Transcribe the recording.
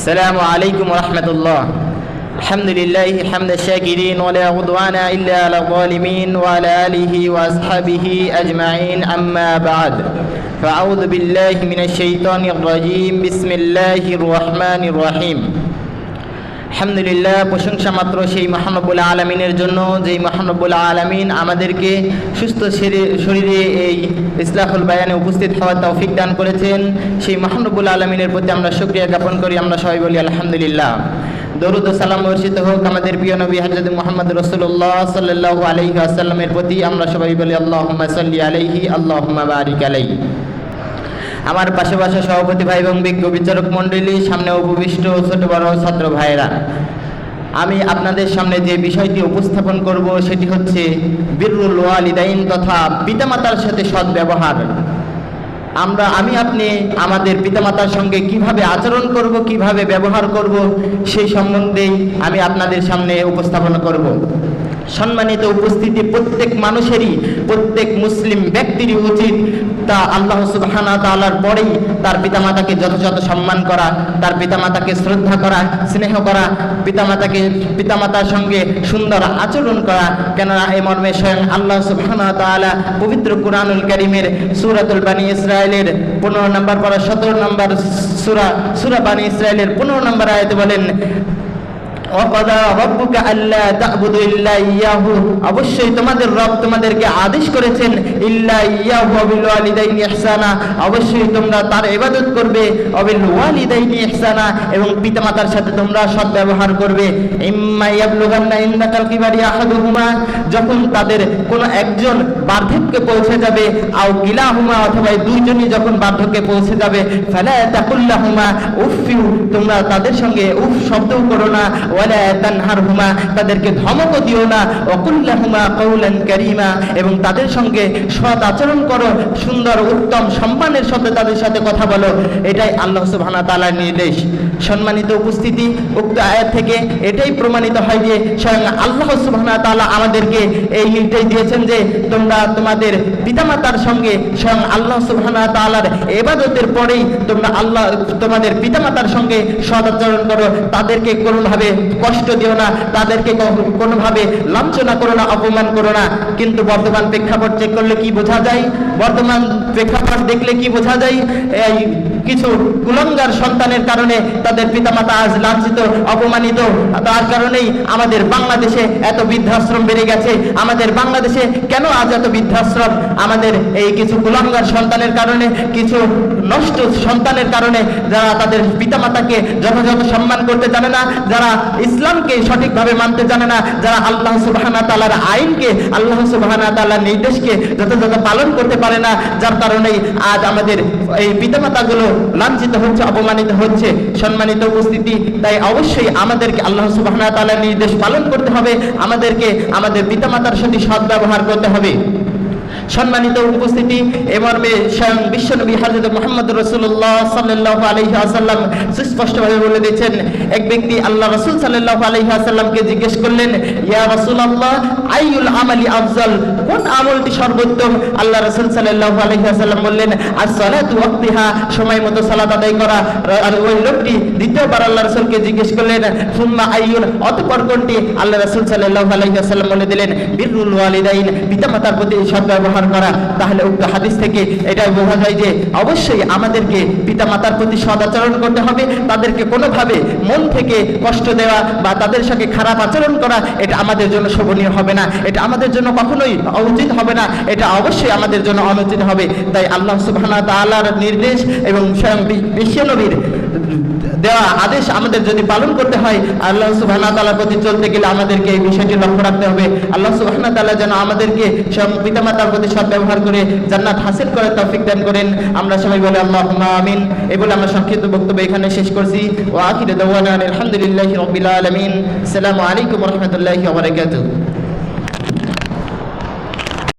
السلام عليكم ورحمة الله. الحمد لله حمد الشاكرين ولا عدوان إلا على الظالمين وعلى آله وأصحابه أجمعين. أما بعد فأعوذ بالله من الشيطان الرجيم. بسم الله الرحمن الرحيم. আলহামদুলিল্লাহ, প্রশংসা মাত্র সেই মহান রব্বুল আলামিনের জন্য, যেই মহান রব্বুল আলামিন আমাদেরকে সুস্থ শরীরে এই ইসলাহুল বায়ানে উপস্থিত হওয়ার তৌফিক দান করেছেন। সেই মহান রব্বুল আলামিনের প্রতি আমরা শুকরিয়া জ্ঞাপন করি। আমরা সবাই বলি আলহামদুলিল্লাহ। দরুদ ও সালাম বর্ষিত হোক আমাদের প্রিয় নবী হযরত মুহাম্মদ রাসূলুল্লাহ সাল্লাল্লাহু আলাইহি ওয়াসাল্লামের প্রতি। আমরা সবাই বলি আল্লাহুম্মা সাল্লি আলাইহি আল্লাহুম্মা বারিক আলাইহি। আমার পাশে সভাপতি ভাই এবং বিজ্ঞ বিচারক মণ্ডলী, সামনে উপবিষ্ট ছোট বড় ছাত্র ভাইয়েরা, আমি আপনাদের সামনে যে বিষয়টি উপস্থাপন করব সেটি হচ্ছে বিররুল ওয়ালিদাইন তথা পিতামাতার সাথে সৎ ব্যবহার। আমি আপনি আমাদের পিতামাতার সঙ্গে কিভাবে আচরণ করব, কিভাবে ব্যবহার করব, সেই সম্বন্ধেই আমি আপনাদের সামনে উপস্থাপন করব। সম্মানিত উপস্থিতি, প্রত্যেক মানুষেরই, প্রত্যেক মুসলিম ব্যক্তিরই উচিত তা আল্লাহ সুবহানাহু ওয়া তাআলার পরেই তার পিতামাতাকে যথাযথ সম্মান করা, তার পিতামাতাকে শ্রদ্ধা করা, স্নেহ করা, পিতামাতার সঙ্গে সুন্দর আচরণ করা। কেননা এই মর্মে স্বয়ং আল্লাহ সুবহানাহু ওয়া তাআলা পবিত্র কুরআনুল কারীমের সূরাতুল বানী ইসরাঈলের 15 নম্বর পারা 17 নম্বর সূরা বানী ইসরাঈলের 15 নম্বর আয়াতে বলেন, অবশ্যই তোমাদের রব তোমাদেরকে আদেশ করেছেন ইল্লা ইয়াহু বিল ওয়ালিদাইনি ইহসানা, অবশ্যই তোমরা তার ইবাদত করবে, বিল ওয়ালিদাইনি ইহসানা, এবং পিতামাতার সাথে তোমরা সৎ ব্যবহার করবে। ইম্মা ইয়াবলুগান্না ইনদাকাল কিবারি আহাদুহুমা, যখন তাদের কোনো একজন বার্ধক্যে পৌঁছে যাবে, আও কিলাহুমা, অথবা দুইজনই যখন বার্ধক্যে পৌঁছে যাবে, ফালা তাকুল্লাহুমা উফফিউ, তোমরা তাদের সঙ্গে উফ শব্দও করো না, ওয়ালা তানহারহুমা, তাদেরকে ধমকও দিও না, ওয়াকুল্লাহুমা কাওলান কারীমা, এবং তাদের সঙ্গে সৎ আচরণ করো, সুন্দর উত্তম সম্মানের সাথে তাদের সাথে কথা বলো। এটাই আল্লাহ সুবহানাহু ওয়া তাআলার নির্দেশ। সম্মানিত উপস্থিতি, উক্ত আয়াত থেকে এটাই প্রমাণিত হয় যে স্বয়ং আল্লাহ সুবহানাহু ওয়া তাআলা আমাদেরকে এই নির্দেশ দিয়েছেন যে তোমরা তোমাদের পিতামাতার সঙ্গে স্বয়ং আল্লাহ সুবহানাহু ওয়া তাআলার ইবাদতের পরেই তোমরা তোমাদের পিতামাতার সঙ্গে সৎ আচরণ করো, তাদেরকে কোনোভাবে কষ্ট দিও না, তাদেরকে কোনোভাবে লাঞ্ছনা করো না, অপমান করো না। কিন্তু বর্তমান প্রেক্ষাপট চেক করলে কি বোঝা যায়, বর্তমান প্রেক্ষাপট দেখলে কি বোঝা যায়, এই কিছু কুলাঙ্গার সন্তানের কারণে তাদের পিতামাতা আজ লাঞ্ছিত, অপমানিত। তার কারণেই আমাদের বাংলাদেশে এত বৃদ্ধাশ্রম বেড়ে গেছে। আমাদের বাংলাদেশে কেন আজ এত বৃদ্ধাশ্রম? আমাদের এই কিছু কুলাঙ্গার সন্তানের কারণে, কিছু নষ্ট সন্তানের কারণে, যারা তাদের পিতামাতাকে যথাযথ সম্মান করতে জানে না, যারা ইসলামকে সঠিকভাবে মানতে জানে না, যারা আল্লাহ সুবহানাহু ওয়া তাআলার আইনকে, আল্লাহ সুবহানাহু ওয়া তাআলার নির্দেশকে যথাযথ পালন করতে পারে না, যার কারণেই আজ আমাদের এই পিতামাতাগুলো লাঞ্ছিত হচ্ছে, অপমানিত হচ্ছে। সম্মানিত উপস্থিতি, তাই অবশ্যই আমাদেরকে আল্লাহ সুবহানাহু ওয়া তাআলার নির্দেশ পালন করতে হবে, আমাদেরকে আমাদের পিতামাতার সাথে সৎ ব্যবহার করতে হবে। সম্মানিত উপস্থিতি, এ মর্মে স্বয়ং বিশ্বনবী হযরত মুহাম্মদ রাসূলুল্লাহ সাল্লাল্লাহু আলাইহি ওয়াসাল্লাম সুস্পষ্টভাবে বলে দিয়েছেন। এক ব্যক্তি আল্লাহ রাসূল সাল্লাল্লাহু আলাইহি ওয়াসাল্লামকে জিজ্ঞেস করলেন, ইয়া রাসূলুল্লাহ আইয়ুল আমালি আফজাল, কোন আমলটি সর্বোত্তম? আল্লাহ রাসূল সাল্লাল্লাহু আলাইহি ওয়াসাল্লাম বললেন, as-সালাতু ওয়াক্তিহা, সময় মতো সালাত আদায় করা। আর ওই লোকটি দ্বিতীয়বার আল্লাহ রাসূলকে জিজ্ঞেস করলেন, সুম্মা আইয়ুল, অতঃপর কোনটি? আল্লাহ রাসূল সাল্লাল্লাহু আলাইহি ওয়াসাল্লাম বলে দিলেন, বিররুল ওয়ালিদাইন, পিতামাতার প্রতি সৎ ব্যবহার করা। তাহলে উক্ত হাদিস থেকে এটাই বোঝা যায় যে অবশ্যই আমাদেরকে পিতামাতার প্রতি সদাচরণ করতে হবে। তাদেরকে কোনোভাবে মন থেকে কষ্ট দেওয়া বা তাদের সাথে খারাপ আচরণ করা, এটা আমাদের জন্য শোভনীয় হবে না, এটা আমাদের জন্য কখনোই উচিত হবে না, এটা অবশ্যই আমাদের জন্য অনুচিত হবে। তাই আল্লাহ সুবহানাহু ওয়া তাআলার নির্দেশ এবং স্বয়ং বিশ্বনবীর দেওয়া আদেশ আমাদের যদি পালন করতে হয়, আল্লাহ সুবহানাহু ওয়া তাআলার প্রতি চলতে গেলে আমাদেরকে এই বিষয়টি লক্ষ্য রাখতে হবে। আল্লাহ সুবহানাহু ওয়া তাআলা যেন আমাদেরকে স্বয়ং পিতামাতার প্রতি সৎ ব্যবহার করে জান্নাত হাসিল করার তৌফিক দান করেন। আমরা সবাই বলি আল্লাহুম্মা আমিন। এই বলে আমরা সংক্ষিপ্ত বক্তব্য এখানে শেষ করছি। ওয়া আখিরু দাওয়ানা আলহামদুলিল্লাহি রাব্বিল আলামিন। আসসালামু আলাইকুম ওয়া রাহমাতুল্লাহি ওয়া বারাকাতুহু।